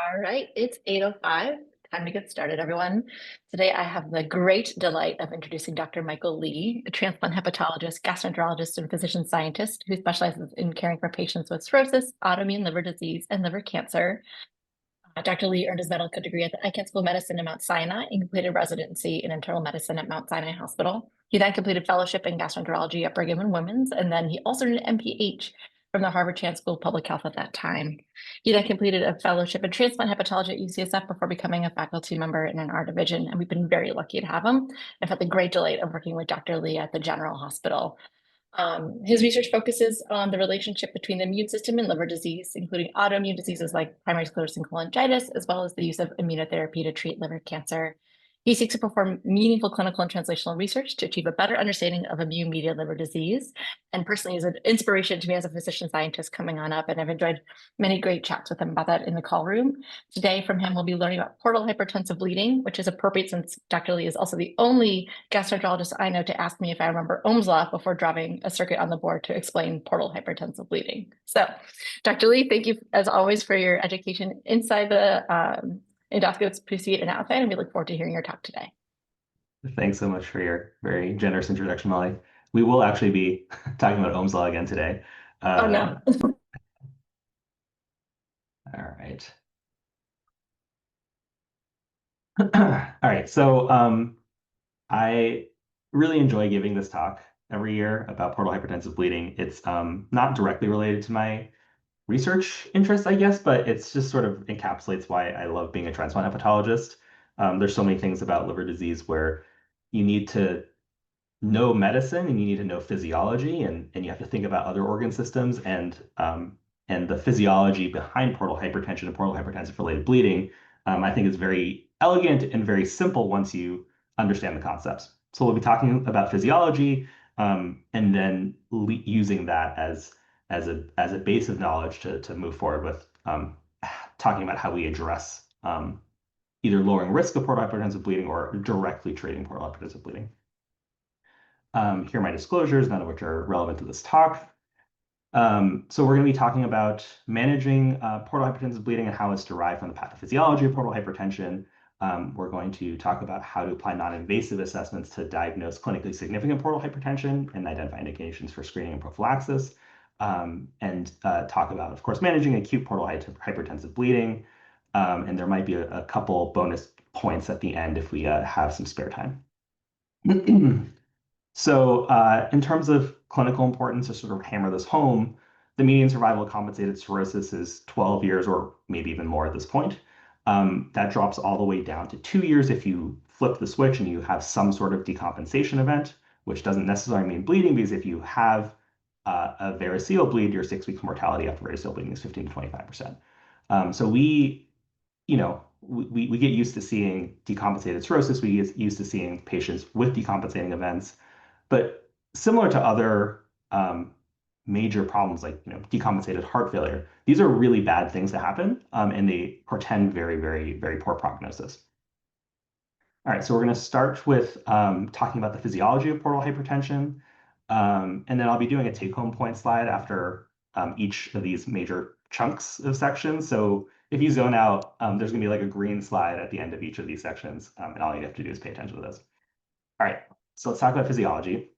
All right, it's 8:05. Time to get started, everyone. Today, I have the great delight of introducing Dr. Michael Lee, a transplant hepatologist, gastroenterologist, and physician scientist who specializes in caring for patients with cirrhosis, autoimmune liver disease, and liver cancer. Dr. Lee earned his medical degree at the Icahn School of Medicine in Mount Sinai and completed residency in internal medicine at Mount Sinai Hospital. He then completed fellowship in gastroenterology at Brigham and Women's, and then he also did an MPH from the Harvard Chan School of Public Health at that time. He then completed a fellowship in transplant hepatology at UCSF before becoming a faculty member in our division, and we've been very lucky to have him. I've had the great delight of working with Dr. Lee at the General Hospital. His research focuses on the relationship between the immune system and liver disease, including autoimmune diseases like primary sclerosing cholangitis, as well as the use of immunotherapy to treat liver cancer. He seeks to perform meaningful clinical and translational research to achieve a better understanding of immune-mediated liver disease. And personally, is an inspiration to me as a physician scientist coming on up. And I've enjoyed many great chats with him about that in the call room. Today, from him, we'll be learning about portal hypertensive bleeding, which is appropriate since Dr. Lee is also the only gastroenterologist I know to ask me if I remember Ohm's law before driving a circuit on the board to explain portal hypertensive bleeding. So, Dr. Lee, thank you as always for your education inside the endoscopes, appreciate and outside, and we look forward to hearing your talk today. Thanks so much for your very generous introduction, Molly. We will actually be talking about Ohm's law again today. Oh no. All right. All right. So I really enjoy giving this talk every year about portal hypertensive bleeding. It's not directly related to my research interests, I guess, but it's just sort of encapsulates why I love being a transplant hepatologist. There's so many things about liver disease where you need to know medicine and you need to know physiology and you have to think about other organ systems and the physiology behind portal hypertension and portal hypertensive related bleeding. I think is very elegant and very simple once you understand the concepts. So we'll be talking about physiology and then using that as a base of knowledge to move forward with talking about how we address either lowering risk of portal hypertensive bleeding or directly treating portal hypertensive bleeding. Here are my disclosures, none of which are relevant to this talk. So we're going to be talking about managing portal hypertensive bleeding and how it's derived from the pathophysiology of portal hypertension. We're going to talk about how to apply non-invasive assessments to diagnose clinically significant portal hypertension and identify indications for screening and prophylaxis. And talk about, of course, managing acute portal hypertensive bleeding. And there might be a couple bonus points at the end if we have some spare time. So in terms of clinical importance, to sort of hammer this home, the median survival of compensated cirrhosis is 12 years or maybe even more at this point. That drops all the way down to 2 years if you flip the switch and you have some sort of decompensation event, which doesn't necessarily mean bleeding, because if you have a variceal bleed, your 6 weeks mortality after variceal bleeding is 15 to 25%. So we get used to seeing decompensated cirrhosis. We get used to seeing patients with decompensating events. But similar to other major problems like decompensated heart failure, these are really bad things to happen, and they portend very, very, very poor prognosis. All right, so we're going to start with talking about the physiology of portal hypertension, and then I'll be doing a take-home point slide after each of these major chunks of sections. So if you zone out, there's going to be like a green slide at the end of each of these sections, and all you have to do is pay attention to this. All right, so let's talk about physiology.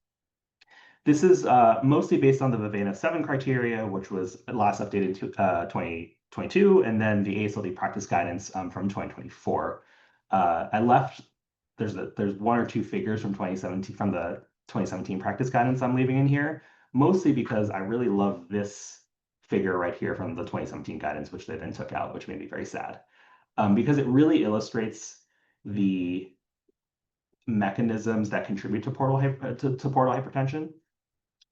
This is mostly based on the Vivena 7 criteria, which was last updated to 2022, and then the AASLD practice guidance from 2024. There's one or two figures from 2017 from the 2017 practice guidance I'm leaving in here, mostly because I really love this figure right here from the 2017 guidance, which they then took out, which made me very sad, because it really illustrates the mechanisms that contribute to portal hypertension.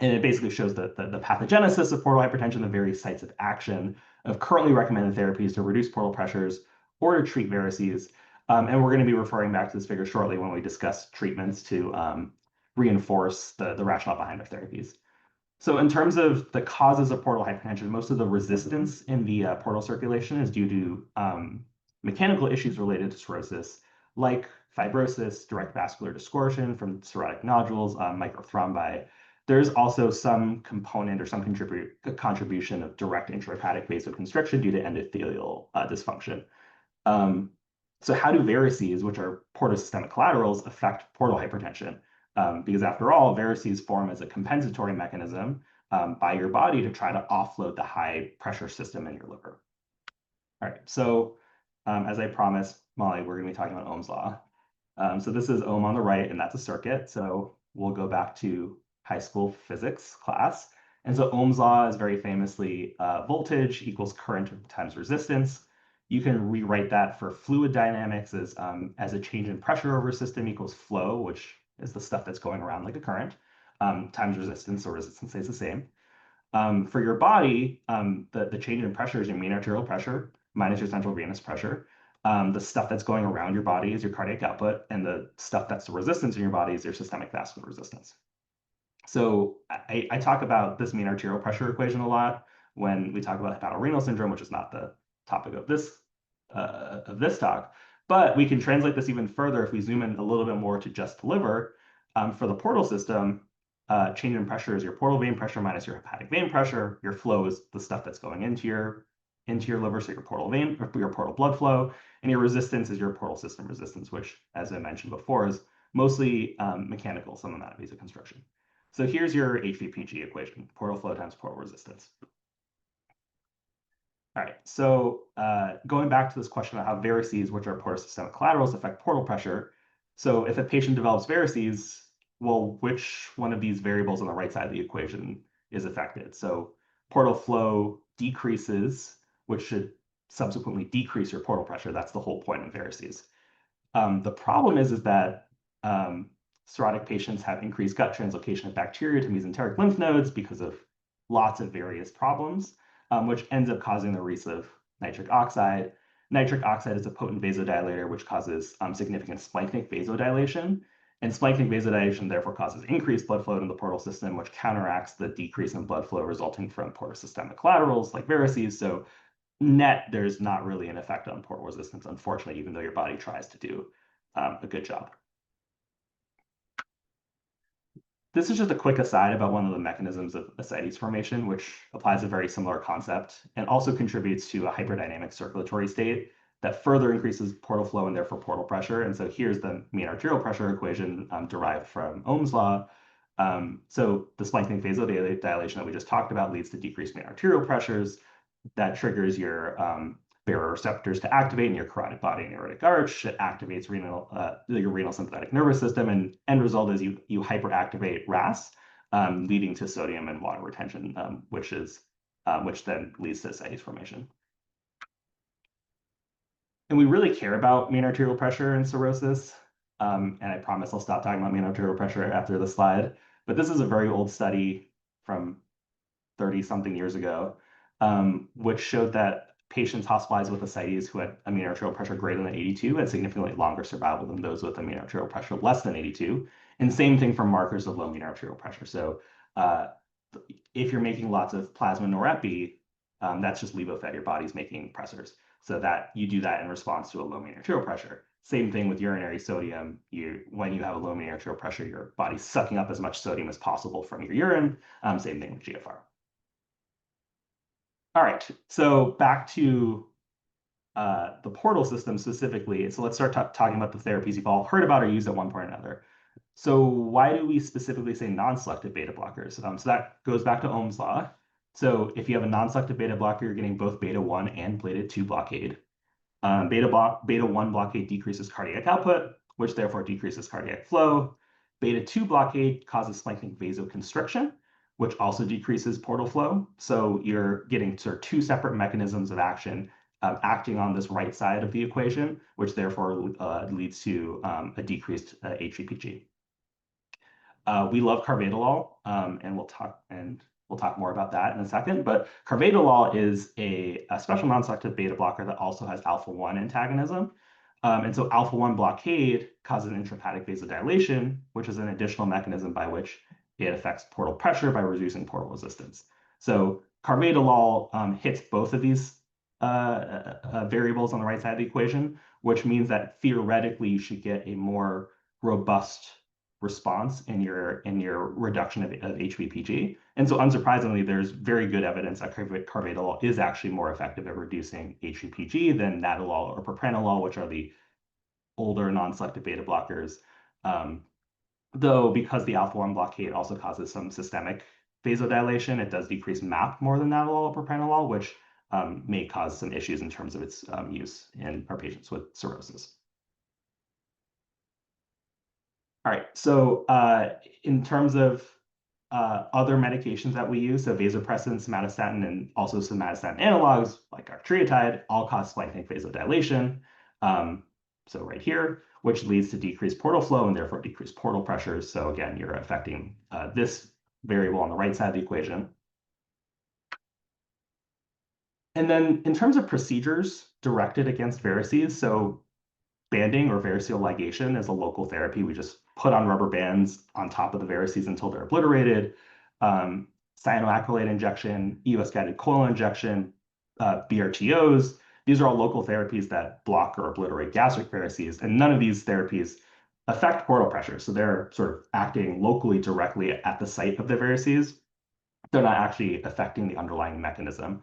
And it basically shows the pathogenesis of portal hypertension, the various sites of action of currently recommended therapies to reduce portal pressures or to treat varices. And we're going to be referring back to this figure shortly when we discuss treatments to reinforce the rationale behind our therapies. So in terms of the causes of portal hypertension, most of the resistance in the portal circulation is due to mechanical issues related to cirrhosis, like fibrosis, direct vascular distortion from cirrhotic nodules, microthrombi. There's also some component or some contribution of direct intrahepatic vasoconstriction due to endothelial dysfunction. So how do varices, which are portosystemic collaterals, affect portal hypertension? Because after all, varices form as a compensatory mechanism by your body to try to offload the high pressure system in your liver. All right, so as I promised, Molly, we're going to be talking about Ohm's law. So this is Ohm on the right, and that's a circuit. So we'll go back to high school physics class. And so Ohm's law is very famously voltage equals current times resistance. You can rewrite that for fluid dynamics as a change in pressure over system equals flow, which is the stuff that's going around like a current, times resistance, so resistance stays the same. For your body, the change in pressure is your mean arterial pressure minus your central venous pressure. The stuff that's going around your body is your cardiac output, and the stuff that's the resistance in your body is your systemic vascular resistance. So I talk about this mean arterial pressure equation a lot when we talk about hepatorenal syndrome, which is not the topic of this talk. But we can translate this even further if we zoom in a little bit more to just the liver. For the portal system, change in pressure is your portal vein pressure minus your hepatic vein pressure. Your flow is the stuff that's going into your liver, so your portal vein or your portal blood flow, and your resistance is your portal system resistance, which, as I mentioned before, is mostly mechanical, some amount of vasoconstriction. So here's your HVPG equation: portal flow times portal resistance. All right, so going back to this question about how varices, which are portosystemic collaterals, affect portal pressure. So if a patient develops varices, well, which one of these variables on the right side of the equation is affected? So portal flow decreases, which should subsequently decrease your portal pressure. That's the whole point of varices. The problem is that cirrhotic patients have increased gut translocation of bacteria to mesenteric lymph nodes because of lots of various problems, which ends up causing the release of nitric oxide. Nitric oxide is a potent vasodilator, which causes significant splanchnic vasodilation. And splanchnic vasodilation therefore causes increased blood flow in the portal system, which counteracts the decrease in blood flow resulting from portosystemic collaterals like varices. So net, there's not really an effect on portal resistance, unfortunately, even though your body tries to do a good job. This is just a quick aside about one of the mechanisms of ascites formation, which applies a very similar concept and also contributes to a hyperdynamic circulatory state that further increases portal flow and therefore portal pressure. And so here's the mean arterial pressure equation derived from Ohm's law. So the splanchnic vasodilation that we just talked about leads to decreased mean arterial pressures. That triggers your baroreceptors to activate in your carotid body and aortic arch. It activates your renal sympathetic nervous system, and end result is you hyperactivate RAS, leading to sodium and water retention, which then leads to ascites formation. And we really care about mean arterial pressure in cirrhosis. And I promise I'll stop talking about mean arterial pressure after the slide. But this is a very old study from 30-something years ago, which showed that patients hospitalized with ascites who had a mean arterial pressure greater than 82 had significantly longer survival than those with a mean arterial pressure less than 82. And same thing for markers of low mean arterial pressure. So if you're making lots of plasma norepi, that's just levofed. Your body's making pressors. So that you do that in response to a low mean arterial pressure. Same thing with urinary sodium. When you have a low mean arterial pressure, your body's sucking up as much sodium as possible from your urine. Same thing with GFR. All right, so back to the portal system specifically. So let's start talking about the therapies you've all heard about or used at one point or another. So why do we specifically say non-selective beta blockers? So that goes back to Ohm's law. So if you have a non-selective beta blocker, you're getting both beta 1 and beta 2 blockade. Beta 1 blockade decreases cardiac output, which therefore decreases cardiac flow. Beta 2 blockade causes splanchnic vasoconstriction, which also decreases portal flow. So you're getting sort of two separate mechanisms of action acting on this right side of the equation, which therefore leads to a decreased HVPG. We love carvedilol, and we'll talk more about that in a second. But carvedilol is a special non-selective beta blocker that also has alpha-1 antagonism. And so alpha-1 blockade causes an intrahepatic vasodilation, which is an additional mechanism by which it affects portal pressure by reducing portal resistance. So carvedilol hits both of these variables on the right side of the equation, which means that theoretically you should get a more robust response in your reduction of HVPG. And so unsurprisingly, there's very good evidence that carvedilol is actually more effective at reducing HCPG than nadolol or propranolol, which are the older non-selective beta blockers. Though because the alpha-1 blockade also causes some systemic vasodilation, it does decrease MAP more than nadolol or propranolol, which may cause some issues in terms of its use in our patients with cirrhosis. All right, so in terms of other medications that we use, so vasopressin, somatostatin, and also somatostatin analogs like octreotide, all cause splanchnic vasodilation. So right here, which leads to decreased portal flow and therefore decreased portal pressures. So again, you're affecting this variable on the right side of the equation. And then in terms of procedures directed against varices, so banding or variceal ligation is a local therapy. We just put on rubber bands on top of the varices until they're obliterated. Cyanoacrylate injection, EOS-guided coil injection, BRTOs. These are all local therapies that block or obliterate gastric varices, and none of these therapies affect portal pressure. So they're sort of acting locally directly at the site of the varices. They're not actually affecting the underlying mechanism,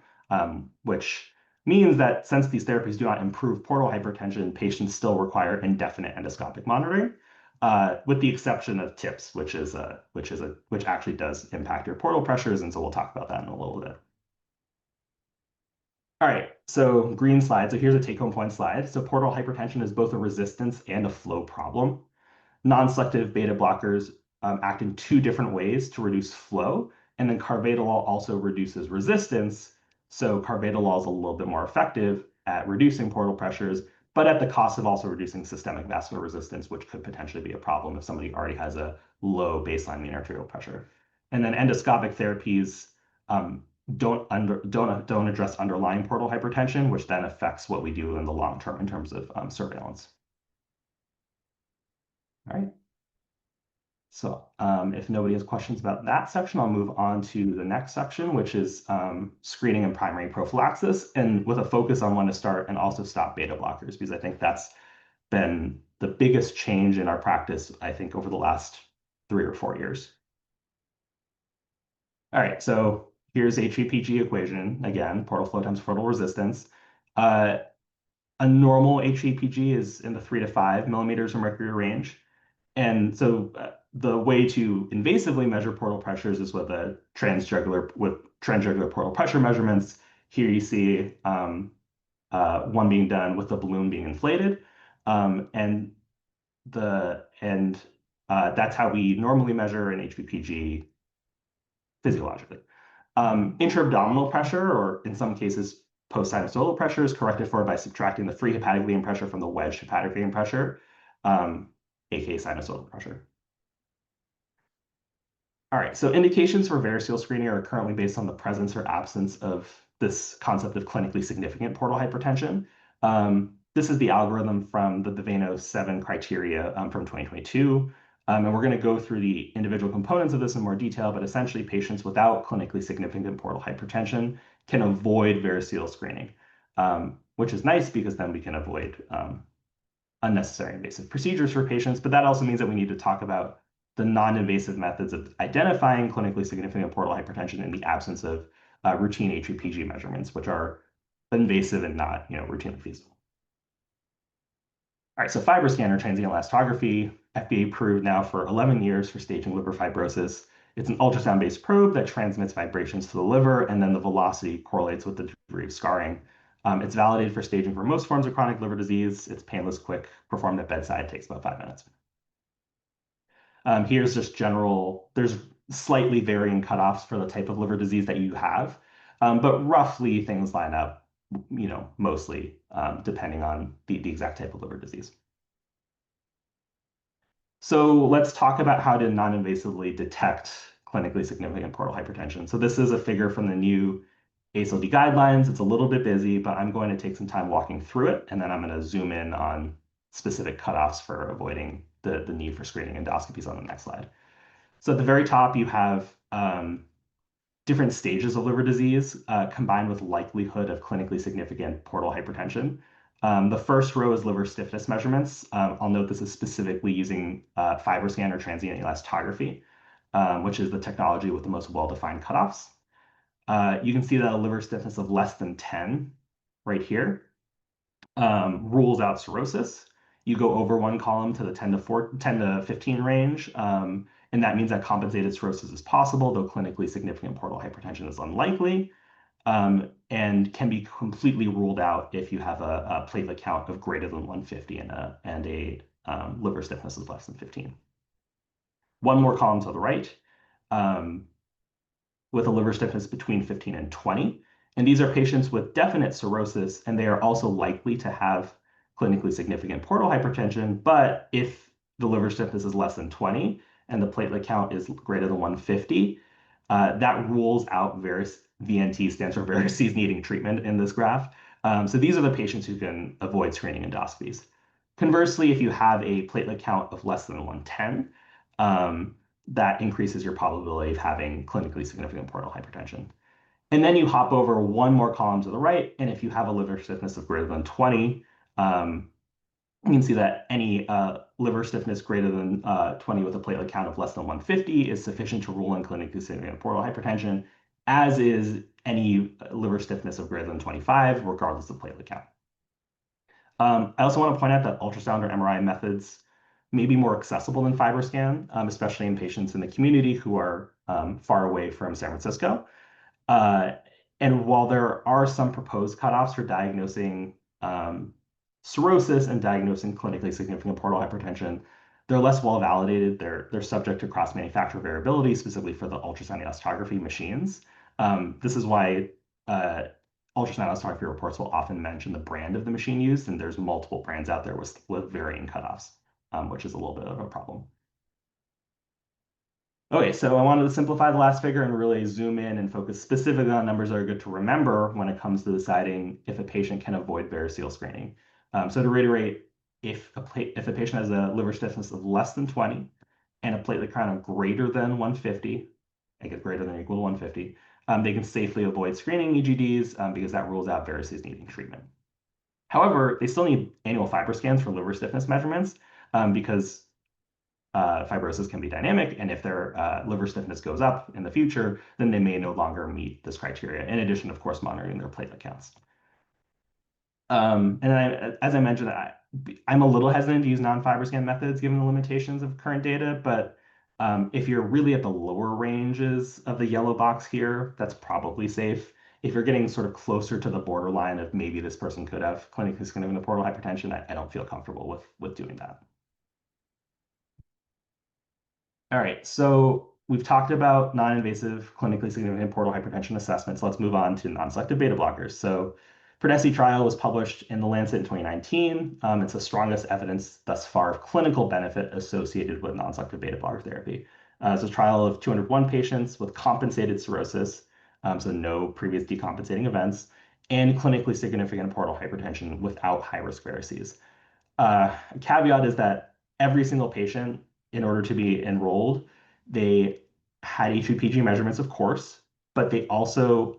which means that since these therapies do not improve portal hypertension, patients still require indefinite endoscopic monitoring, with the exception of TIPS, which actually does impact your portal pressures, and so we'll talk about that in a little bit. All right, so green slide. So here's a take-home point slide. So portal hypertension is both a resistance and a flow problem. Non-selective beta blockers act in two different ways to reduce flow, and then carvedilol also reduces resistance. So carvedilol is a little bit more effective at reducing portal pressures, but at the cost of also reducing systemic vascular resistance, which could potentially be a problem if somebody already has a low baseline mean arterial pressure. And then endoscopic therapies don't address underlying portal hypertension, which then affects what we do in the long term in terms of surveillance. All right. So if nobody has questions about that section, I'll move on to the next section, which is screening and primary prophylaxis, and with a focus on when to start and also stop beta blockers, because I think that's been the biggest change in our practice, I think, over the last 3 or 4 years. All right, so here's HVPG equation. Again, portal flow times portal resistance. A normal HVPG is in the 3 to 5 millimeters of mercury range. And so the way to invasively measure portal pressures is with transjugular portal pressure measurements. Here you see one being done with the balloon being inflated, and that's how we normally measure an HVPG physiologically. Intra-abdominal pressure, or in some cases post-sinusole pressure, is corrected for by subtracting the free hepatic vein pressure from the wedged hepatic vein pressure, aka sinusole pressure. All right, so indications for variceal screening are currently based on the presence or absence of this concept of clinically significant portal hypertension. This is the algorithm from the Baveno 7 criteria from 2022. And we're going to go through the individual components of this in more detail, but essentially patients without clinically significant portal hypertension can avoid variceal screening, which is nice because then we can avoid unnecessary invasive procedures for patients. But that also means that we need to talk about the non-invasive methods of identifying clinically significant portal hypertension in the absence of routine HVPG measurements, which are invasive and not, routinely feasible. All right, so FibroScan or transient elastography, FDA approved now for 11 years for staging liver fibrosis. It's an ultrasound-based probe that transmits vibrations to the liver, and then the velocity correlates with the degree of scarring. It's validated for staging for most forms of chronic liver disease. It's painless, quick, performed at bedside, takes about 5 minutes. Here's just general, there's slightly varying cutoffs for the type of liver disease that you have, but roughly things line up, mostly depending on the exact type of liver disease. So let's talk about how to non-invasively detect clinically significant portal hypertension. So this is a figure from the new ASLD guidelines. It's a little bit busy, but I'm going to take some time walking through it, and then I'm going to zoom in on specific cutoffs for avoiding the need for screening endoscopies on the next slide. So at the very top, you have different stages of liver disease combined with likelihood of clinically significant portal hypertension. The first row is liver stiffness measurements. I'll note this is specifically using FibroScan or transient elastography. which is the technology with the most well-defined cutoffs. You can see that a liver stiffness of less than 10 right here rules out cirrhosis. You go over one column to the 10 to 15 range, and that means that compensated cirrhosis is possible, though clinically significant portal hypertension is unlikely, and can be completely ruled out if you have a platelet count of greater than 150 and a liver stiffness of less than 15. One more column to the right. With a liver stiffness between 15 and 20. And these are patients with definite cirrhosis, and they are also likely to have clinically significant portal hypertension. But if the liver stiffness is less than 20 and the platelet count is greater than 150, that rules out VNT stands for varices needing treatment in this graph. So these are the patients who can avoid screening endoscopies. Conversely, if you have a platelet count of less than 110, that increases your probability of having clinically significant portal hypertension. And then you hop over one more column to the right, and if you have a liver stiffness of greater than 20, you can see that any liver stiffness greater than 20 with a platelet count of less than 150 is sufficient to rule in clinically significant portal hypertension, as is any liver stiffness of greater than 25, regardless of platelet count. I also want to point out that ultrasound or MRI methods may be more accessible than FibroScan, especially in patients in the community who are far away from San Francisco. And while there are some proposed cutoffs for diagnosing cirrhosis and diagnosing clinically significant portal hypertension, they're less well validated. They're subject to cross-manufacturer variability, specifically for the ultrasound elastography machines. This is why ultrasound elastography reports will often mention the brand of the machine used, and there's multiple brands out there with varying cutoffs, which is a little bit of a problem. Okay, so I wanted to simplify the last figure and really zoom in and focus specifically on numbers that are good to remember when it comes to deciding if a patient can avoid variceal screening. So to reiterate, if a patient has a liver stiffness of less than 20 and a platelet count of greater than 150, I guess greater than or equal to 150, they can safely avoid screening EGDs because that rules out varices needing treatment. However, they still need annual FibroScans for liver stiffness measurements because fibrosis can be dynamic, and if their liver stiffness goes up in the future, then they may no longer meet this criteria, in addition, of course, monitoring their platelet counts. And as I mentioned, I'm a little hesitant to use non-FibroScan methods given the limitations of current data, but if you're really at the lower ranges of the yellow box here, that's probably safe. If you're getting sort of closer to the borderline of maybe this person could have clinically significant portal hypertension, I don't feel comfortable with doing that. All right, so we've talked about non-invasive clinically significant portal hypertension assessments. Let's move on to non-selective beta blockers. So Prodesi trial was published in The Lancet in 2019. It's the strongest evidence thus far of clinical benefit associated with non-selective beta blocker therapy. It's a trial of 201 patients with compensated cirrhosis, so no previous decompensating events, and clinically significant portal hypertension without high-risk varices. A caveat is that every single patient, in order to be enrolled, they had HVPG measurements, of course, but they also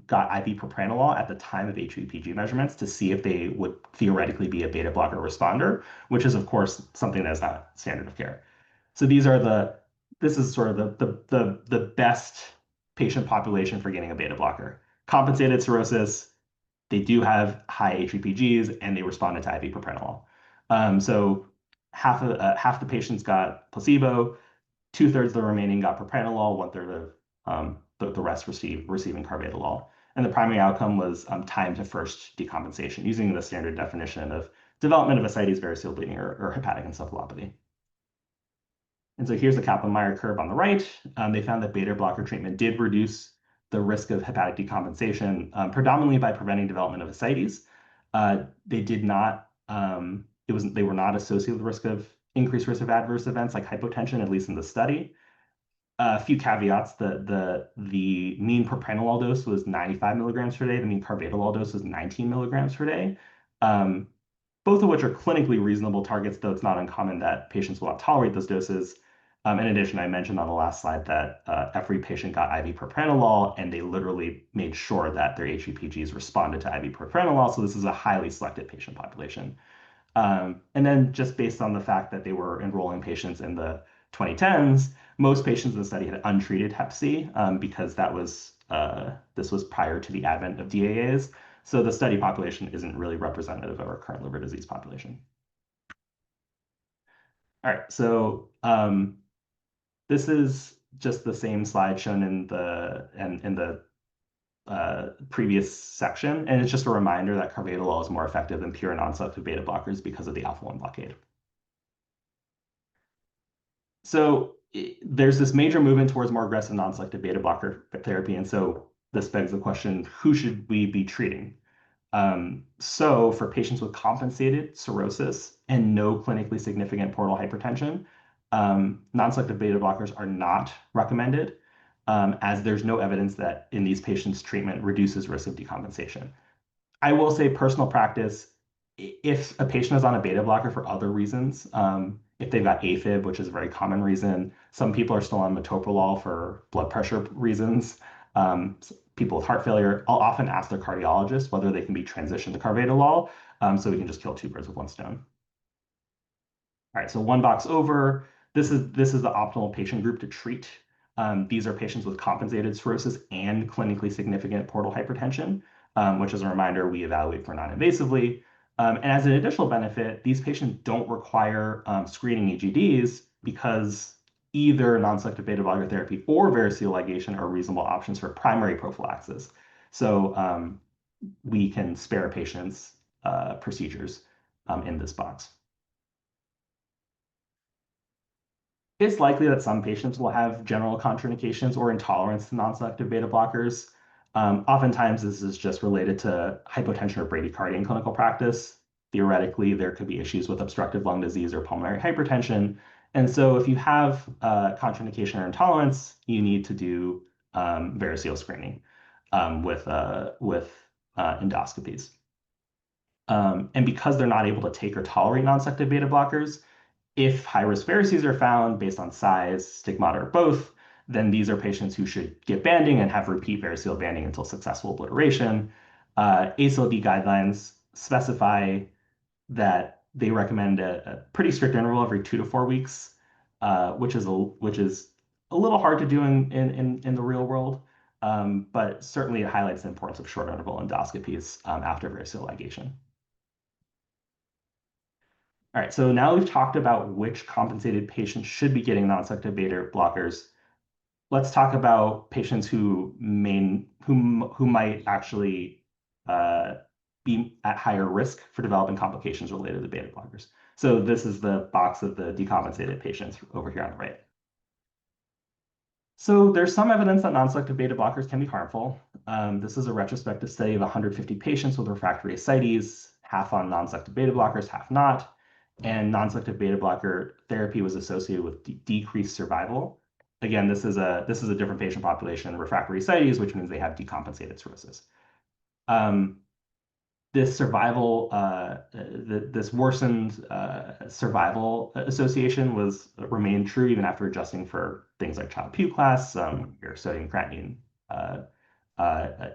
got IV propranolol at the time of HVPG measurements to see if they would theoretically be a beta blocker responder, which is, of course, something that is not standard of care. So this is sort of the best patient population for getting a beta blocker. Compensated cirrhosis, they do have high HVPGs, and they responded to IV propranolol. So half the patients got placebo, 2/3 of the remaining got propranolol, 1/3 of the rest receiving carvedilol. And the primary outcome was time to first decompensation, using the standard definition of development of ascites, variceal bleeding, or hepatic encephalopathy. And so here's the Kaplan-Meier curve on the right. They found that beta blocker treatment did reduce the risk of hepatic decompensation, predominantly by preventing development of ascites. They did not. They were not associated with increased risk of adverse events like hypotension, at least in the study. A few caveats: the mean propranolol dose was 95 milligrams per day. The mean carvedilol dose was 19 milligrams per day. Both of which are clinically reasonable targets, though it's not uncommon that patients will not tolerate those doses. In addition, I mentioned on the last slide that every patient got IV propranolol, and they literally made sure that their HVPGs responded to IV propranolol. So this is a highly selected patient population. And then just based on the fact that they were enrolling patients in the 2010s, most patients in the study had untreated Hep C because this was prior to the advent of DAAs. So the study population isn't really representative of our current liver disease population. All right, so this is just the same slide shown in the previous section, and it's just a reminder that carvedilol is more effective than pure non-selective beta blockers because of the alpha-1 blockade. So there's this major movement towards more aggressive non-selective beta blocker therapy, and so this begs the question, who should we be treating? So for patients with compensated cirrhosis and no clinically significant portal hypertension, non-selective beta blockers are not recommended, as there's no evidence that in these patients treatment reduces risk of decompensation. I will say personal practice, if a patient is on a beta blocker for other reasons, if they've got AFib, which is a very common reason, some people are still on metoprolol for blood pressure reasons, people with heart failure, I'll often ask their cardiologist whether they can be transitioned to carvedilol, so we can just kill two birds with one stone. All right, so one box over. This is the optimal patient group to treat. These are patients with compensated cirrhosis and clinically significant portal hypertension, which, as a reminder, we evaluate for non-invasively. And as an additional benefit, these patients don't require screening EGDs because either non-selective beta blocker therapy or variceal ligation are reasonable options for primary prophylaxis. So we can spare patients procedures in this box. It's likely that some patients will have general contraindications or intolerance to non-selective beta blockers. Oftentimes, this is just related to hypotension or bradycardia in clinical practice. Theoretically, there could be issues with obstructive lung disease or pulmonary hypertension. And so if you have contraindication or intolerance, you need to do variceal screening with endoscopies. And because they're not able to take or tolerate non-selective beta blockers, if high-risk varices are found based on size, stigmata, or both, then these are patients who should get banding and have repeat variceal banding until successful obliteration. ACLD guidelines specify that they recommend a pretty strict interval every 2 to 4 weeks, which is a little hard to do in the real world, but certainly it highlights the importance of short interval endoscopies after variceal ligation. All right, so now we've talked about which compensated patients should be getting non-selective beta blockers. Let's talk about patients who might actually be at higher risk for developing complications related to beta blockers. So this is the box of the decompensated patients over here on the right. So there's some evidence that non-selective beta blockers can be harmful. This is a retrospective study of 150 patients with refractory ascites, half on non-selective beta blockers, half not. And non-selective beta blocker therapy was associated with decreased survival. Again, this is a different patient population, refractory ascites, which means they have decompensated cirrhosis. This worsened survival association remained true even after adjusting for things like Child-Pugh class, your sodium creatinine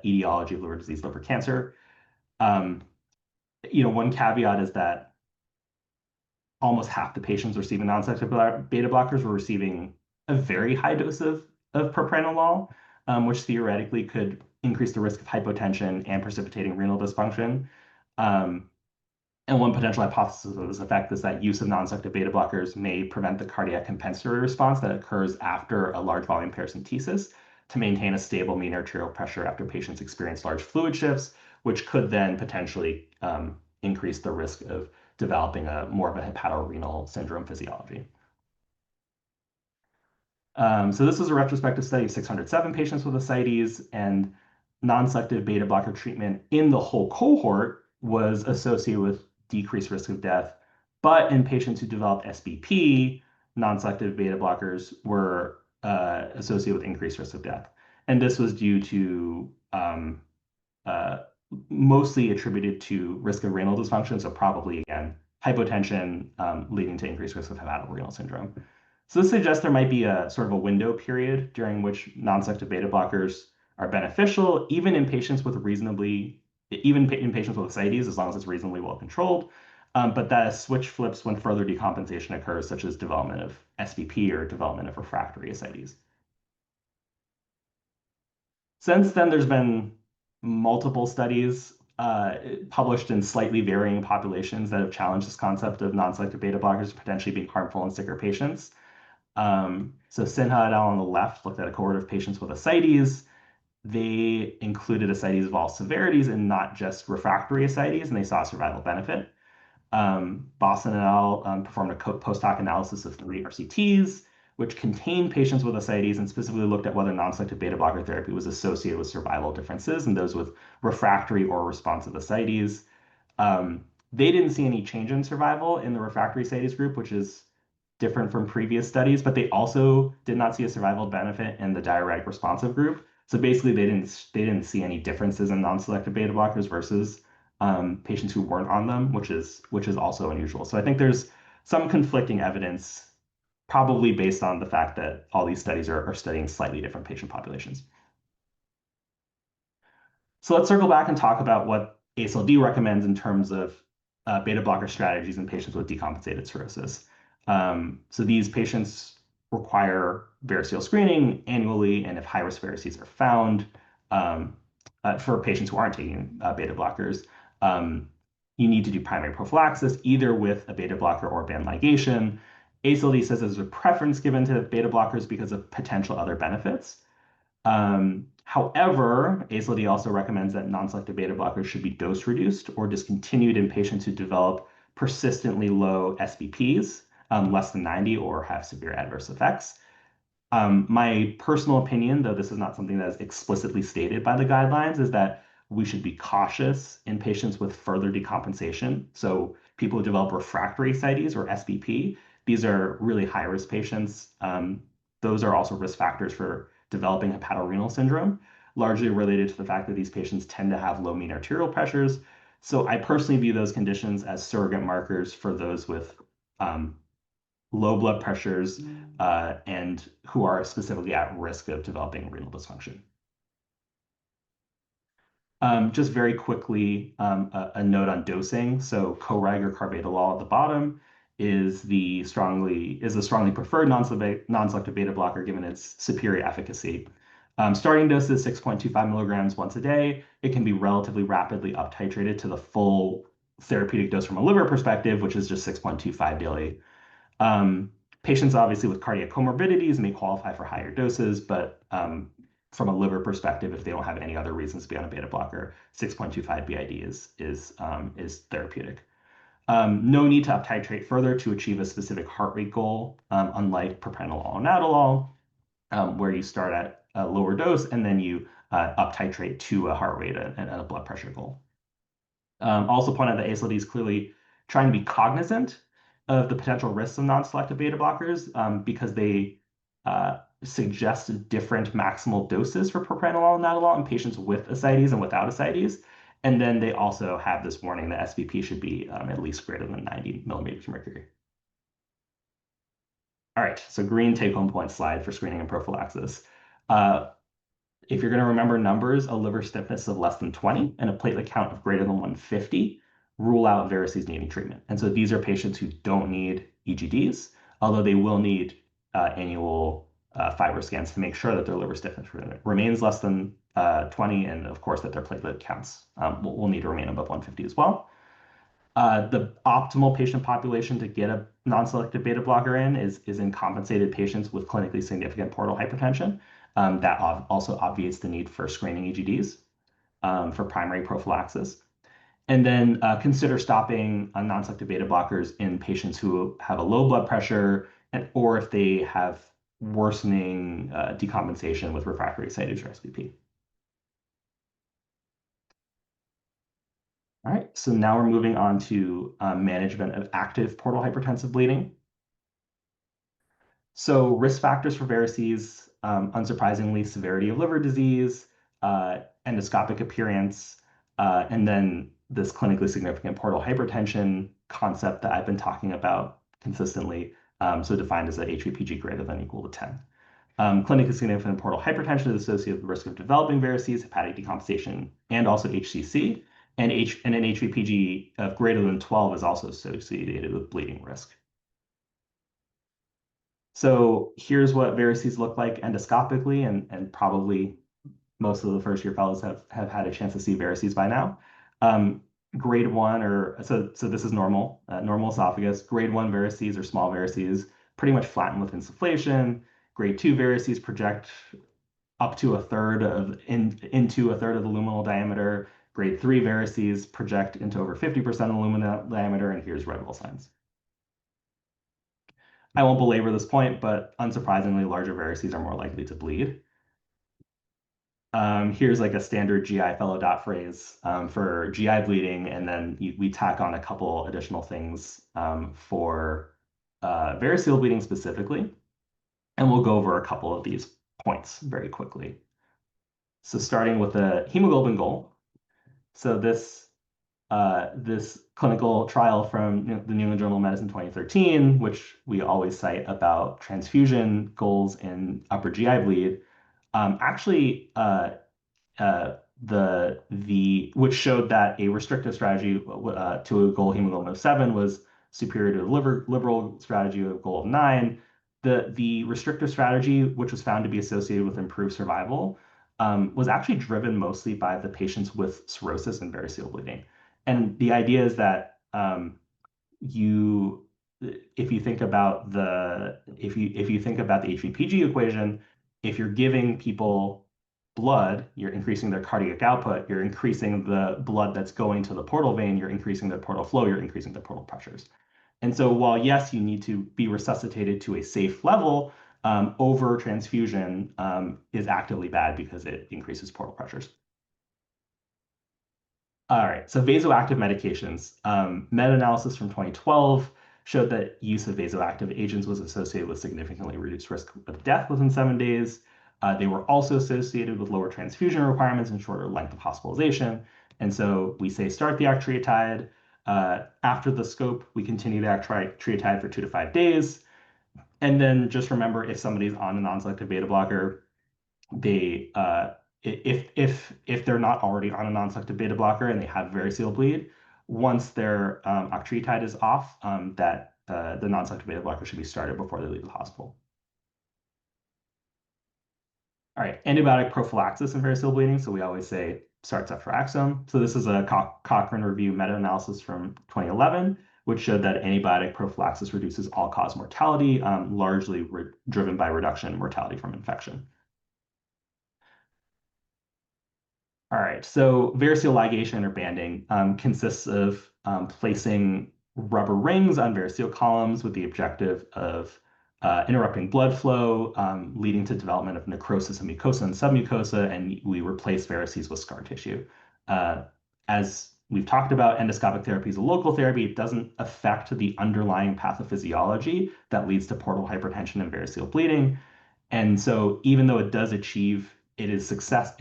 etiology of liver disease, liver cancer. One caveat is that almost half the patients receiving non-selective beta blockers were receiving a very high dose of propranolol, which theoretically could increase the risk of hypotension and precipitating renal dysfunction. And one potential hypothesis of this effect is that use of non-selective beta blockers may prevent the cardiac compensatory response that occurs after a large volume paracentesis to maintain a stable mean arterial pressure after patients experience large fluid shifts, which could then potentially increase the risk of developing more of a hepatorenal syndrome physiology. So this is a retrospective study of 607 patients with ascites, and non-selective beta blocker treatment in the whole cohort was associated with decreased risk of death. But in patients who developed SBP, non-selective beta blockers were associated with increased risk of death. And this was due to mostly attributed to risk of renal dysfunction, so probably, again, hypotension leading to increased risk of hepatorenal syndrome. So this suggests there might be a sort of a window period during which non-selective beta blockers are beneficial, even in patients with ascites, as long as it's reasonably well controlled. but that switch flips when further decompensation occurs, such as development of SBP or development of refractory ascites. Since then, there's been multiple studies published in slightly varying populations that have challenged this concept of non-selective beta blockers potentially being harmful in sicker patients. So Sinha et al. On the left looked at a cohort of patients with ascites. They included ascites of all severities and not just refractory ascites, and they saw a survival benefit. Boston et al. Performed a post-hoc analysis of 3 RCTs, which contained patients with ascites and specifically looked at whether non-selective beta blocker therapy was associated with survival differences in those with refractory or responsive ascites. Um, they didn't see any change in survival in the refractory ascites group, which is different from previous studies, but they also did not see a survival benefit in the diuretic responsive group. So basically, they didn't see any differences in non-selective beta blockers versus patients who weren't on them, which is also unusual. So I think there's some conflicting evidence, probably based on the fact that all these studies are studying slightly different patient populations. So let's circle back and talk about what ASLD recommends in terms of beta blocker strategies in patients with decompensated cirrhosis. So these patients require variceal screening annually, and if high-risk varices are found um, for patients who aren't taking beta blockers, um, you need to do primary prophylaxis either with a beta blocker or band ligation. ASLD says there's a preference given to beta blockers because of potential other benefits. However, ASLD also recommends that non-selective beta blockers should be dose reduced or discontinued in patients who develop persistently low SBPs, less than 90, or have severe adverse effects. My personal opinion, though this is not something that is explicitly stated by the guidelines, is that we should be cautious in patients with further decompensation. So people who develop refractory ascites or SBP, these are really high-risk patients. Those are also risk factors for developing hepatorenal syndrome, largely related to the fact that these patients tend to have low mean arterial pressures. So I personally view those conditions as surrogate markers for those with low blood pressures and who are specifically at risk of developing renal dysfunction. Just very quickly, a note on dosing. So CoReg or carvedilol at the bottom is the strongly preferred non-selective beta blocker given its superior efficacy. Starting dose is 6.25 milligrams once a day. It can be relatively rapidly up titrated to the full therapeutic dose from a liver perspective, which is just 6.25 daily. Patients obviously with cardiac comorbidities may qualify for higher doses, but from a liver perspective, if they don't have any other reasons to be on a beta blocker, 6.25 BID is therapeutic. No need to up titrate further to achieve a specific heart rate goal, unlike propranolol and nadolol, where you start at a lower dose and then you up titrate to a heart rate and a blood pressure goal. Also point out that ASLD is clearly trying to be cognizant of the potential risks of non-selective beta blockers because they suggest different maximal doses for propranolol and nadolol in patients with ascites and without ascites. And then they also have this warning that SBP should be at least greater than 90 millimeters of mercury. All right, so green take-home point slide for screening and prophylaxis. If you're going to remember numbers, a liver stiffness of less than 20 and a platelet count of greater than 150 rule out varices needing treatment. And so these are patients who don't need EGDs, although they will need annual fiber scans to make sure that their liver stiffness remains less than 20, and of course that their platelet counts will need to remain above 150 as well. The optimal patient population to get a non-selective beta blocker in is in compensated patients with clinically significant portal hypertension. That also obviates the need for screening EGDs for primary prophylaxis. And then consider stopping non-selective beta blockers in patients who have a low blood pressure or if they have worsening decompensation with refractory ascites or SBP. All right, so now we're moving on to management of active portal hypertensive bleeding. So risk factors for varices, unsurprisingly, severity of liver disease, endoscopic appearance, and then this clinically significant portal hypertension concept that I've been talking about consistently, so defined as a HVPG greater than or equal to 10. Clinically significant portal hypertension is associated with the risk of developing varices, hepatic decompensation, and also HCC. and an HVPG of greater than 12 is also associated with bleeding risk. So here's what varices look like endoscopically, and probably most of the first year fellows have had a chance to see varices by now. Grade 1, or so this is normal, normal esophagus. Grade 1 varices or small varices pretty much flatten with insufflation. Grade 2 varices project up to into a third of the luminal diameter. Grade 3 varices project into over 50% of the luminal diameter, and here's red wall signs. I won't belabor this point, but unsurprisingly, larger varices are more likely to bleed. Here's like a standard GI fellow dot phrase for GI bleeding, and then we tack on a couple additional things for variceal bleeding specifically. And we'll go over a couple of these points very quickly. So starting with the hemoglobin goal. So this clinical trial from the New England Journal of Medicine 2013, which we always cite about transfusion goals in upper GI bleed, actually which showed that a restrictive strategy to a goal hemoglobin of 7 was superior to a liberal strategy of a goal of 9. The restrictive strategy, which was found to be associated with improved survival, was actually driven mostly by the patients with cirrhosis and variceal bleeding. And the idea is that if you think about the HVPG equation, if you're giving people blood, you're increasing their cardiac output, you're increasing the blood that's going to the portal vein, you're increasing the portal flow, you're increasing the portal pressures. And so while yes, you need to be resuscitated to a safe level, over transfusion is actively bad because it increases portal pressures. All right, so vasoactive medications. Meta-analysis from 2012 showed that use of vasoactive agents was associated with significantly reduced risk of death within 7 days. They were also associated with lower transfusion requirements and shorter length of hospitalization. And so we say start the octreotide. After the scope, we continue the octreotide for 2 to 5 days. And then just remember, if somebody's on a non-selective beta blocker, they if they're not already on a non-selective beta blocker and they have variceal bleed, once their octreotide is off, the non-selective beta blocker should be started before they leave the hospital. All right, antibiotic prophylaxis in variceal bleeding. So we always say start ceftriaxone. So this is a Cochrane review meta-analysis from 2011, which showed that antibiotic prophylaxis reduces all-cause mortality, largely driven by reduction in mortality from infection. All right, so variceal ligation or banding consists of placing rubber rings on variceal columns with the objective of interrupting blood flow, leading to development of necrosis of mucosa and submucosa, and we replace varices with scar tissue. As we've talked about, endoscopic therapy is a local therapy. It doesn't affect the underlying pathophysiology that leads to portal hypertension and variceal bleeding. And so even though it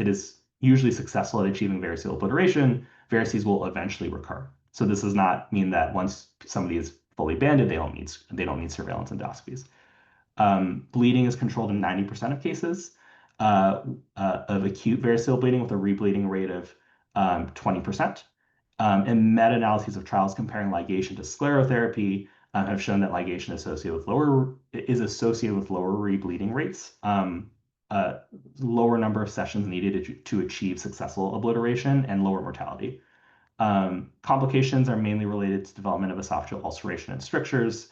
is usually successful at achieving variceal obliteration, varices will eventually recur. So this does not mean that once somebody is fully banded, they don't need surveillance endoscopies. Bleeding is controlled in 90% of cases of acute variceal bleeding with a rebleeding rate of 20%. And meta-analyses of trials comparing ligation to sclerotherapy have shown that ligation is associated with lower rebleeding rates, lower number of sessions needed to achieve successful obliteration, and lower mortality. Complications are mainly related to development of esophageal ulceration and strictures.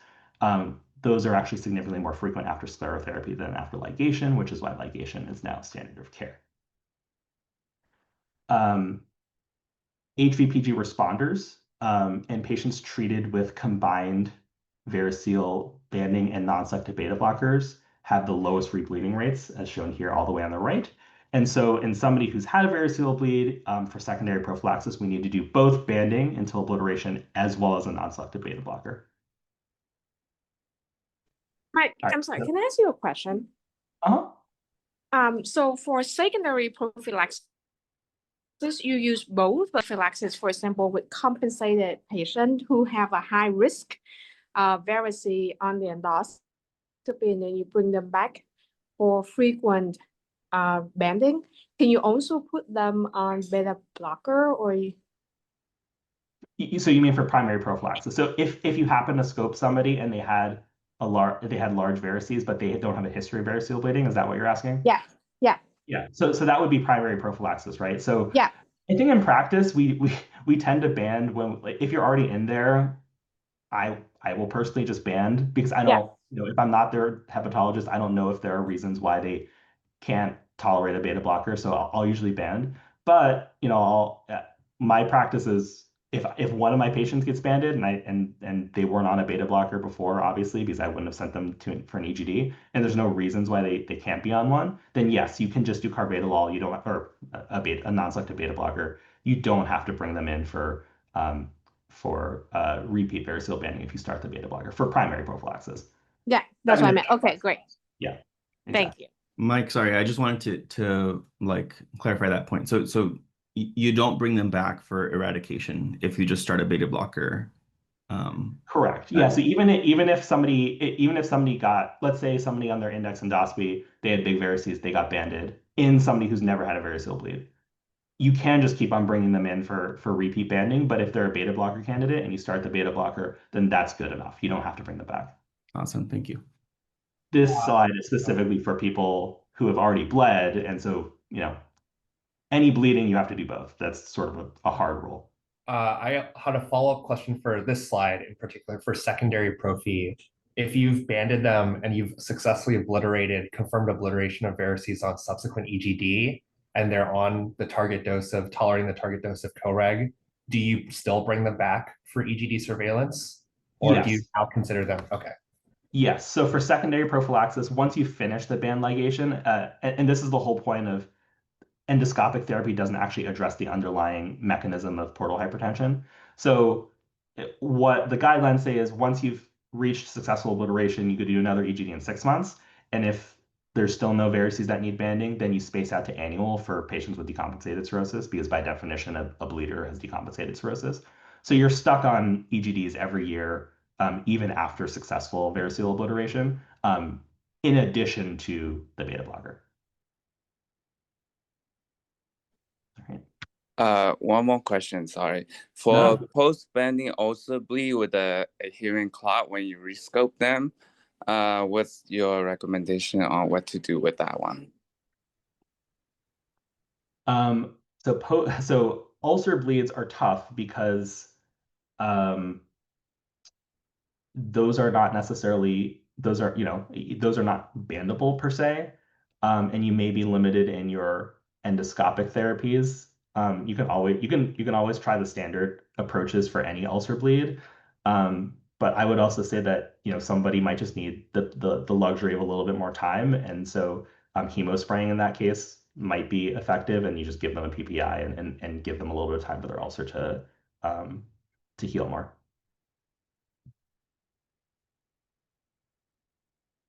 Those are actually significantly more frequent after sclerotherapy than after ligation, which is why ligation is now standard of care. HVPG responders and patients treated with combined variceal banding and non-selective beta blockers have the lowest rebleeding rates, as shown here all the way on the right. And so in somebody who's had a variceal bleed, for secondary prophylaxis, we need to do both banding until obliteration as well as a non-selective beta blocker. Hi, All right. I'm sorry, can I ask you a question? So for secondary prophylaxis, you use both prophylaxis, for example, with compensated patient who have a high risk varices on the endoscopy, and then you bring them back for frequent banding. Can you also put them on beta blocker, or So you mean for primary prophylaxis? So if you happen to scope somebody and they had large varices, but they don't have a history of variceal bleeding, is that what you're asking? Yeah, yeah, Yeah. So that would be primary prophylaxis, right? So yeah, I think in practice we tend to band when, like, if you're already in there. I will personally just band because I yeah. don't, if I'm not their hepatologist, I don't know if there are reasons why they can't tolerate a beta blocker, so I'll usually band. But my practice is if one of my patients gets banded and they weren't on a beta blocker before, obviously, because I wouldn't have sent them for an EGD, and there's no reasons why they can't be on one, then yes, you can just do carvedilol. You don't, or a non-selective beta blocker. You don't have to bring them in um, for repeat variceal banding if you start the beta blocker for primary prophylaxis. Yeah, that's what I meant. Okay, great. Yeah, Thank exactly. you. Mike, sorry, I just wanted to like clarify that point. So you don't bring them back for eradication if you just start a beta blocker. Correct. Yeah. So even if somebody got, let's say somebody on their index endoscopy, they had big varices, they got banded in somebody who's never had a variceal bleed. You can just keep on bringing them in for repeat banding, but if they're a beta blocker candidate and you start the beta blocker, then that's good enough. You don't have to bring them back. Awesome, thank you. This slide is specifically for people who have already bled, and so any bleeding you have to do both. That's sort of a hard rule. I had a follow-up question for this slide in particular for secondary prophy. If you've banded them and you've successfully confirmed obliteration of varices on subsequent EGD, and they're on the target dose of tolerating the target dose of CoReg, do you still bring them back for EGD surveillance? Or do you Yes. now consider them? Okay. Yes. So for secondary prophylaxis, once you finish the band ligation, and this is the whole point of endoscopic therapy doesn't actually address the underlying mechanism of portal hypertension. So what the guidelines say is once you've reached successful obliteration, you could do another EGD in 6 months. And if there's still no varices that need banding, then you space out to annual for patients with decompensated cirrhosis, because by definition, a bleeder has decompensated cirrhosis. So you're stuck on EGDs every year, even after successful variceal obliteration, in addition to the beta blocker. One more question, sorry. For No. post-banding also bleed with a adherent clot when you rescope them, what's your recommendation on what to do with that one? So ulcer bleeds are tough because those are not necessarily those are not bandable per se, and you may be limited in your endoscopic therapies. You can always try the standard approaches for any ulcer bleed, but I would also say that somebody might just need the luxury of a little bit more time, and so hemospraying in that case might be effective, and you just give them a PPI and give them a little bit of time for their ulcer to heal more.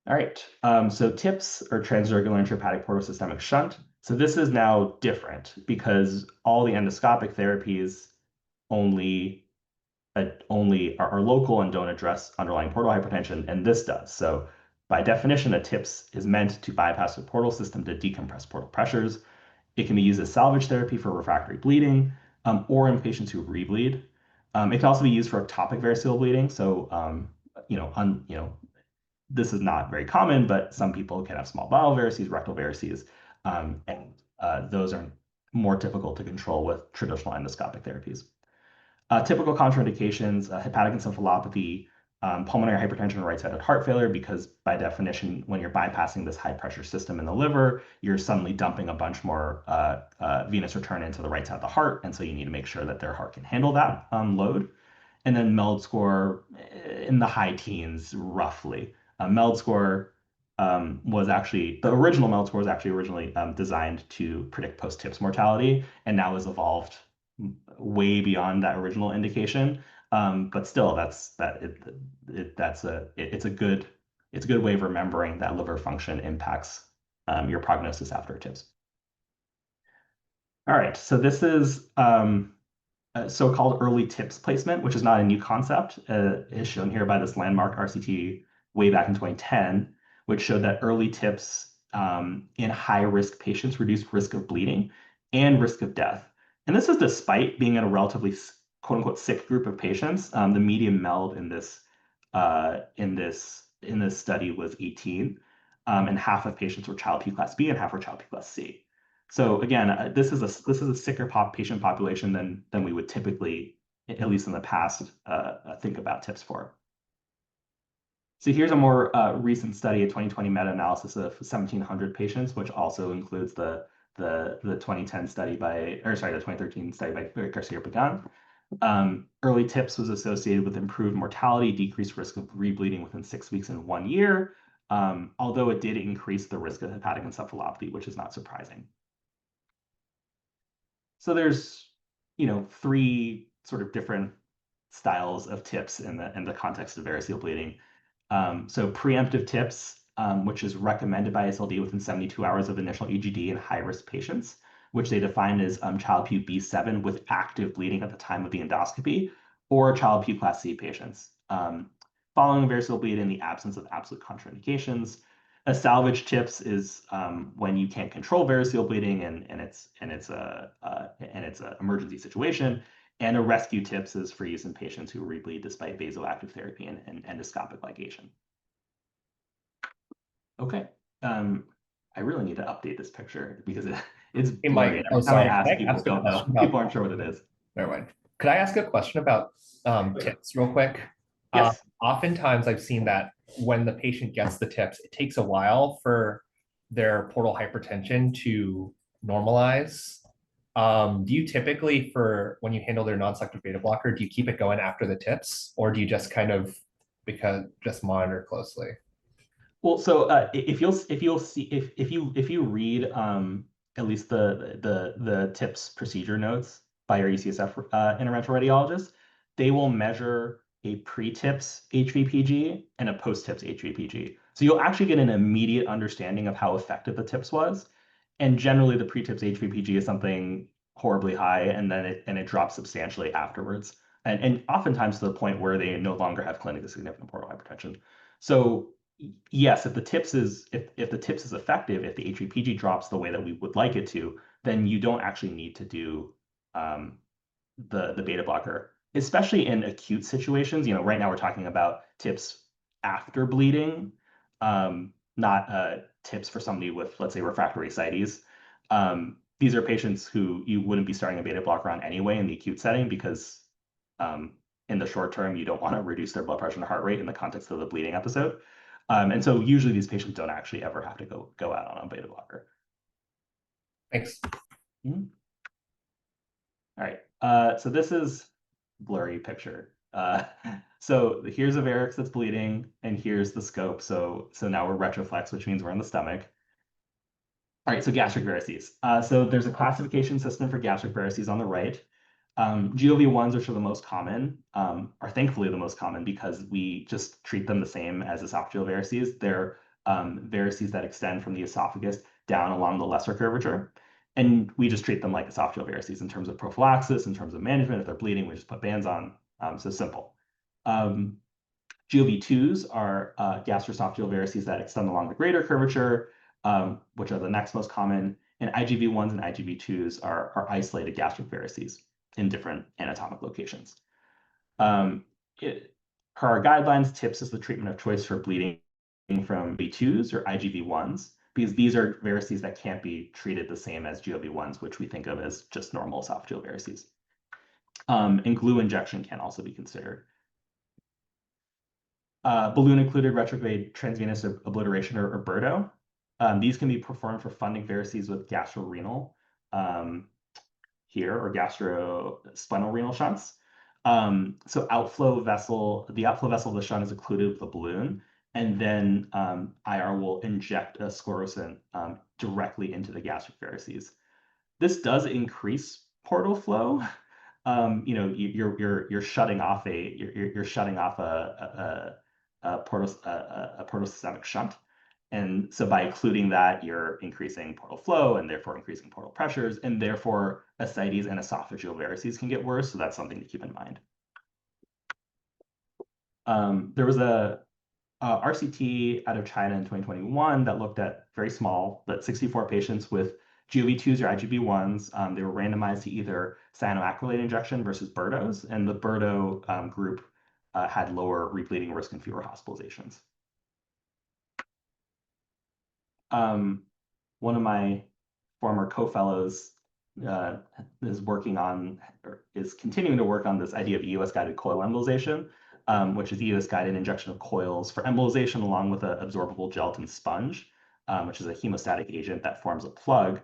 All right, so TIPS, or transcircular intrahepatic portosystemic shunt. So this is now different because all the endoscopic therapies only are local and don't address underlying portal hypertension, and this does. So by definition, a TIPS is meant to bypass the portal system to decompress portal pressures. It can be used as salvage therapy for refractory bleeding, or in patients who rebleed. It can also be used for ectopic variceal bleeding. So this is not very common, but some people can have small bowel varices, rectal varices, and those are more difficult to control with traditional endoscopic therapies. Typical contraindications: hepatic encephalopathy, pulmonary hypertension, right-sided heart failure, because by definition, when you're bypassing this high-pressure system in the liver, you're suddenly dumping a bunch more venous return into the right side of the heart, and so you need to make sure that their heart can handle that load. And then MELD score in the high teens, roughly. MELD score was actually, the original MELD score was actually originally designed to predict post-TIPS mortality, and now has evolved way beyond that original indication. But still, it's a good way of remembering that liver function impacts your prognosis after TIPS. All right, so this is so-called early TIPS placement, which is not a new concept, is shown here by this landmark RCT way back in 2010, which showed that early TIPS in high-risk patients reduced risk of bleeding and risk of death. And this is despite being at a relatively quote unquote sick group of patients, the median MELD in this study was 18, and half of patients were child P class B and half were child P class C. So again, this is a sicker patient population than we would typically, at least in the past, think about tips for. So here's a more recent study, a 2020 meta-analysis of 1,700 patients, which also includes the 2013 study by Garcia Pagan. Early tips was associated with improved mortality, decreased risk of rebleeding within 6 weeks and 1 year, although it did increase the risk of hepatic encephalopathy, which is not surprising. So there's, 3 sort of different styles of tips in the context of variceal bleeding. So preemptive tips, which is recommended by SLD within 72 hours of initial EGD in high-risk patients, which they define as Child-Pugh B7 with active bleeding at the time of the endoscopy, or Child-Pugh Class C patients. Following variceal bleed in the absence of absolute contraindications. A salvage tips is when you can't control variceal bleeding and it's an emergency situation. And a rescue tips is for use in patients who rebleed despite vasoactive therapy and endoscopic ligation. Okay. I really need to update this picture because it's blurry. Every time I ask, people don't know. People aren't sure what it is. Never mind. Could I ask a question about tips real quick? Yes. Oftentimes I've seen that when the patient gets the tips, it takes a while for their portal hypertension to normalize. Do you typically, when you handle their non-selective beta blocker, do you keep it going after the tips, or do you just kind of just monitor closely? Well, so if you read at least the tips procedure notes by your ECSF interventional radiologist, they will measure a pre-tips HVPG and a post-tips HVPG. So you'll actually get an immediate understanding of how effective the tips was. And generally, the pre-tips HVPG is something horribly high, and then it drops substantially afterwards, and oftentimes to the point where they no longer have clinically significant portal hypertension. So yes, if the tips is effective, if the HVPG drops the way that we would like it to, then you don't actually need to do the beta blocker, especially in acute situations. Right now we're talking about tips after bleeding, not tips for somebody with, let's say, refractory ascites. These are patients who you wouldn't be starting a beta blocker on anyway in the acute setting because in the short term, you don't want to reduce their blood pressure and heart rate in the context of the bleeding episode. And so usually these patients don't actually ever have to go out on a beta blocker. Thanks. Mm-hmm. All right, so this is blurry picture. So here's a varix that's bleeding, and here's the scope. So now we're retroflex, which means we're in the stomach. All right, so gastric varices. So there's a classification system for gastric varices on the right. GOV1s, which are the most common, are thankfully the most common because we just treat them the same as esophageal varices. They're varices that extend from the esophagus down along the lesser curvature. And we just treat them like esophageal varices in terms of prophylaxis, in terms of management. If they're bleeding, we just put bands on. So simple. GOV2s are gastroesophageal varices that extend along the greater curvature, which are the next most common. And IGV1s and IGV2s are isolated gastric varices in different anatomic locations. Per our guidelines, TIPS is the treatment of choice for bleeding from V2s or IGV1s, because these are varices that can't be treated the same as GOV1s, which we think of as just normal esophageal varices. And glue injection can also be considered. Balloon-included retrograde transvenous obliteration or BIRDO. These can be performed for funding varices with gastrorenal here, or gastrospinal renal shunts. So the outflow vessel of the shunt is occluded with a balloon, and then IR will inject a sclerosant directly into the gastric varices. This does increase portal flow. You're shutting off a portosystemic shunt. And so by occluding that, you're increasing portal flow and therefore increasing portal pressures, and therefore ascites and esophageal varices can get worse. So that's something to keep in mind. There was a RCT out of China in 2021 that looked at very small, but 64 patients with GOV2s or IgB1s, they were randomized to either cyanoacrylate injection versus Birdos, and the Birdo group had lower rebleeding risk and fewer hospitalizations. One of my former co-fellows is working on, or is continuing to work on this idea of EUS-guided coil embolization, which is EUS-guided injection of coils for embolization along with an absorbable gelatin sponge, which is a hemostatic agent that forms a plug.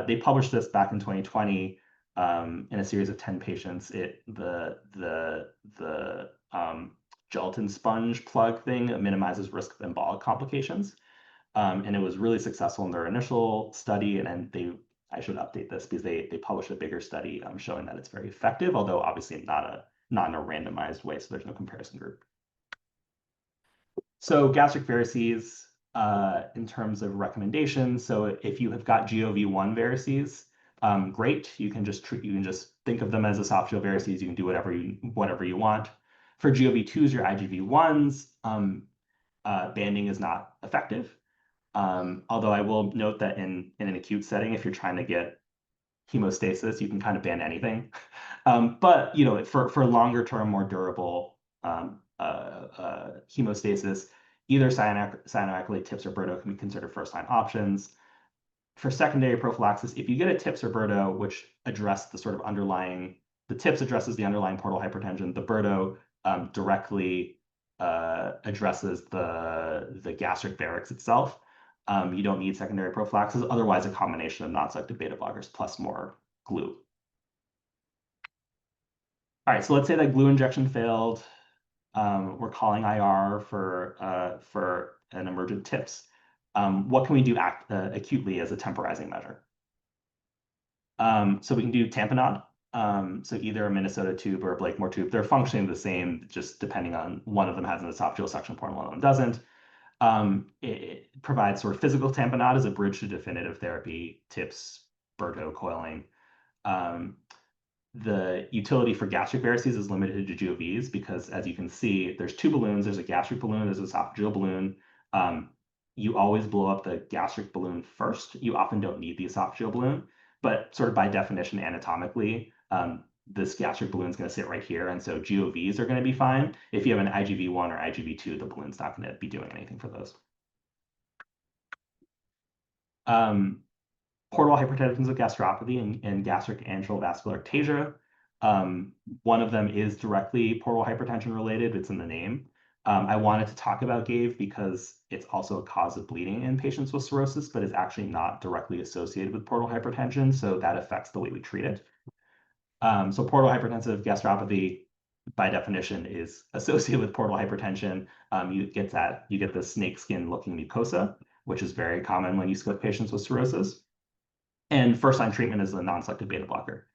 They published this back in 2020 in a series of 10 patients. The gelatin sponge plug thing minimizes risk of embolic complications. And it was really successful in their initial study, and then I should update this because they published a bigger study showing that it's very effective, although obviously not in a randomized way, so there's no comparison group. So gastric varices, in terms of recommendations, so if you have got GOV1 varices, great. You can just think of them as esophageal varices. You can do whatever you want. For GOV2s or IgV1s, banding is not effective. Although I will note that in an acute setting, if you're trying to get hemostasis, you can kind of ban anything. But for longer term, more durable hemostasis, either cyanoacrylate, TIPS, or Birdo can be considered first-line options. For secondary prophylaxis, if you get a TIPS or Birdo, which address the sort of the TIPS addresses the underlying portal hypertension, the Birdo directly addresses the gastric varix itself. You don't need secondary prophylaxis. Otherwise, a combination of non-selective beta blockers plus more glue. All right, so let's say that glue injection failed. We're calling IR for an emergent TIPS. What can we do acutely as a temporizing measure? So we can do tamponade. So either a Minnesota tube or a Blakemore tube. They're functioning the same, just depending on one of them has an esophageal suction port and one of them doesn't. It provides sort of physical tamponade as a bridge to definitive therapy, TIPS, Birdo coiling. The utility for gastric varices is limited to GOVs because, as you can see, there's two balloons. There's a gastric balloon, there's an esophageal balloon. You always blow up the gastric balloon first. You often don't need the esophageal balloon, but sort of by definition, anatomically, this gastric balloon is going to sit right here, and so GOVs are going to be fine. If you have an IgV1 or IgV2, the balloon's not going to be doing anything for those. Portal hypertensive gastropathy and gastric antral vascular ectasia. One of them is directly portal hypertension related. It's in the name. I wanted to talk about GAVE because it's also a cause of bleeding in patients with cirrhosis, but is actually not directly associated with portal hypertension, so that affects the way we treat it. So portal hypertensive gastropathy, by definition, is associated with portal hypertension. You get the snakeskin looking mucosa, which is very common when you split patients with cirrhosis. And first-line treatment is a non-selective beta blocker.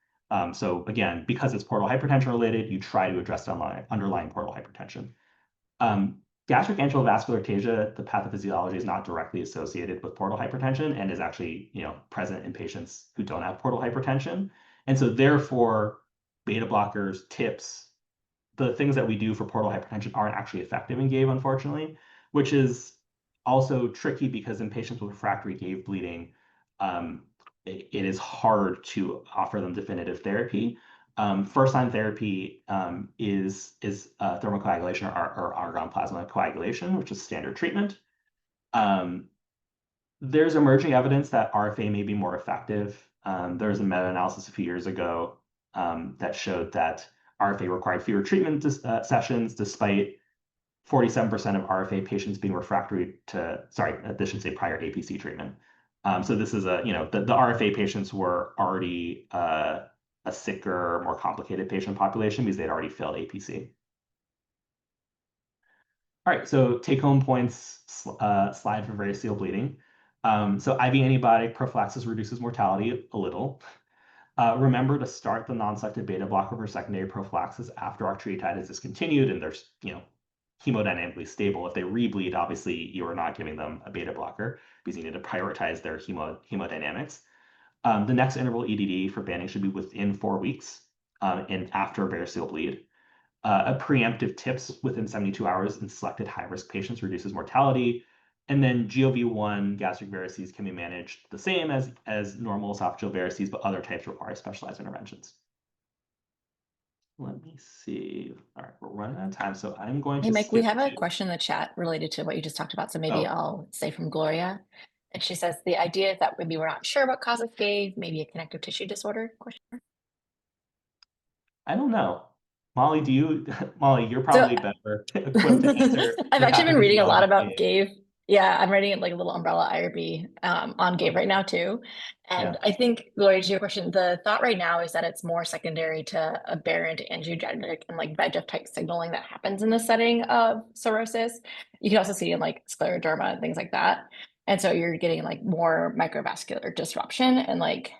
So again, because it's portal hypertension related, you try to address the underlying portal hypertension. Gastric antral vascular ectasia, the pathophysiology is not directly associated with portal hypertension and is actually present in patients who don't have portal hypertension. And so therefore, beta blockers, TIPS, the things that we do for portal hypertension aren't actually effective in GAVE, unfortunately, which is also tricky because in patients with refractory GAVE bleeding, it is hard to offer them definitive therapy. First-line therapy is thermocoagulation or argon plasma coagulation, which is standard treatment. There's emerging evidence that RFA may be more effective. There was a meta-analysis a few years ago that showed that RFA required fewer treatment sessions despite 47% of RFA patients being refractory to, this should say prior APC treatment. So this is the RFA patients were already a sicker, more complicated patient population because they'd already failed APC. All right, so take-home points slide for variceal bleeding. So IV antibiotic prophylaxis reduces mortality a little. Remember to start the non-selective beta blocker for secondary prophylaxis after octreotide is discontinued and they're hemodynamically stable. If they rebleed, obviously you are not giving them a beta blocker because you need to prioritize their hemodynamics. The next interval EDD for banding should be within 4 weeks and after a variceal bleed. A preemptive TIPS within 72 hours in selected high-risk patients reduces mortality. And then GLV1 gastric varices can be managed the same as normal esophageal varices, but other types require specialized interventions. Let me see. All right, we're running out of time, so I'm going Hey, to Mike, we skip have a to- question in the chat related to what you just talked about. So maybe Oh. I'll say from Gloria. And she says the idea is that maybe we're not sure what causes GAVE, maybe a connective tissue disorder? Question mark. I don't know. Molly, Molly, you're So probably better equipped to answer I've the actually been reading a lot pathophysiology of about GAVE. GAVE. Yeah, I'm writing like a little umbrella IRB on GAVE right now too. And Yeah. I think, Gloria, to your question, the thought right now is that it's more secondary to aberrant angiogenic and like VEGF type signaling that happens in the setting of cirrhosis. You can also see in like scleroderma and things like that. And so you're getting like more microvascular disruption and like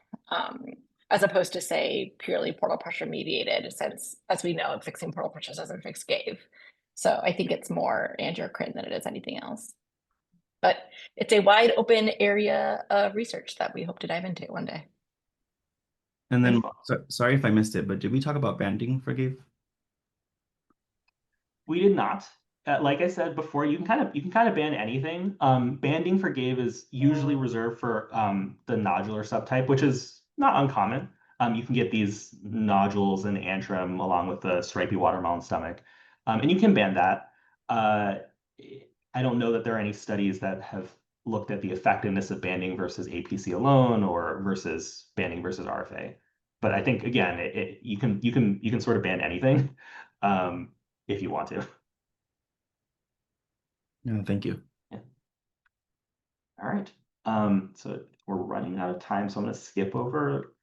as opposed to say purely portal pressure mediated, since as we know, fixing portal pressure doesn't fix GAVE. So I think it's more angiocrine than it is anything else. But it's a wide open area of research that we hope to dive into one day. And then, sorry if I missed it, but did we talk about banding for GAVE? We did not. Like I said before, you can kind of ban anything. Banding for GAVE is usually reserved for the nodular subtype, which is not uncommon. You can get these nodules in antrum along with the stripy watermelon stomach, and you can ban that. I don't know that there are any studies that have looked at the effectiveness of banding versus APC alone or versus banding versus RFA. But I think again, you can sort of ban anything. If you want to. No, thank you. Yeah. All right. So we're running out of time, so I'm going to skip over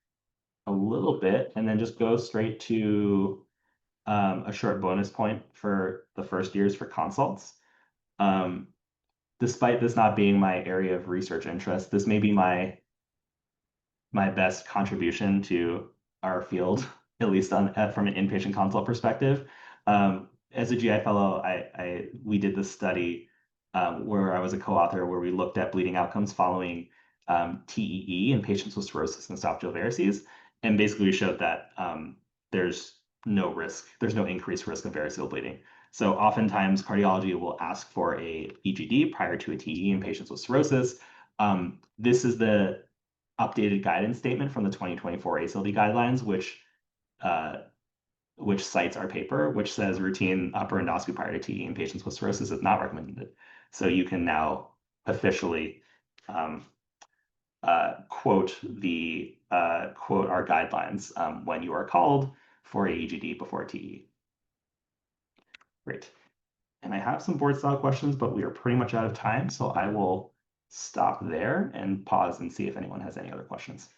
a little bit and then just go straight to a short bonus point for the first years for consults. Despite this not being my area of research interest, this may be my best contribution to our field, at least from an inpatient consult perspective. As a GI fellow, we did this study where I was a co-author where we looked at bleeding outcomes following TEE in patients with cirrhosis and esophageal varices. And basically we showed that there's no increased risk of variceal bleeding. So oftentimes cardiology will ask for a EGD prior to a TEE in patients with cirrhosis. This is the updated guidance statement from the 2024 ACLD guidelines, which cites our paper, which says routine upper endoscopy prior to TE in patients with cirrhosis is not recommended. So you can now officially quote our guidelines when you are called for a EGD before TE. Great. And I have some board style questions, but we are pretty much out of time, so I will stop there and pause and see if anyone has any other questions.